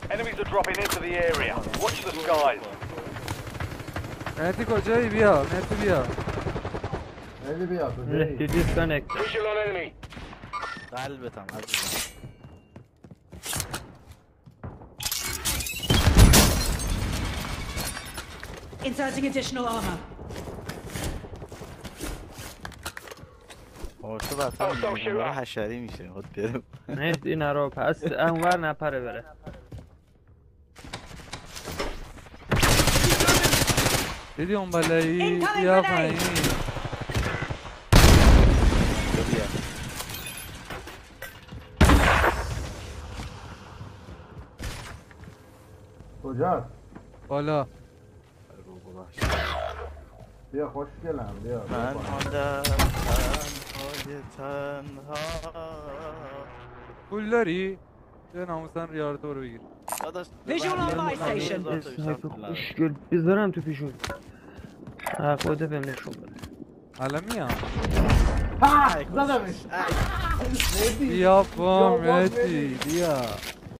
Enemies are dropping into the area. Watch the skies. مهدی کجایی؟ بیا مهدی بیا. مهدی بیا کجایی؟ دیسکانکت. Visual on enemy. قلبتم عزیزم. Inserting additional armor. تو بدتر حشری میشه خود برم. مهدی نرو پس اونور نپره بره. دیدی اون بلایی یا پایین. کجاست؟ بالا. بیا خوشگلم بیا. من ماندم تنهای تنها. پول داری؟ بیا ناموسن ریار تو رو بگیر. Visual on my station. خوشگل بذارم تو پیشون. خودت بهم نشون بده. الان میام. زدمش. بیا با مهدی بیا.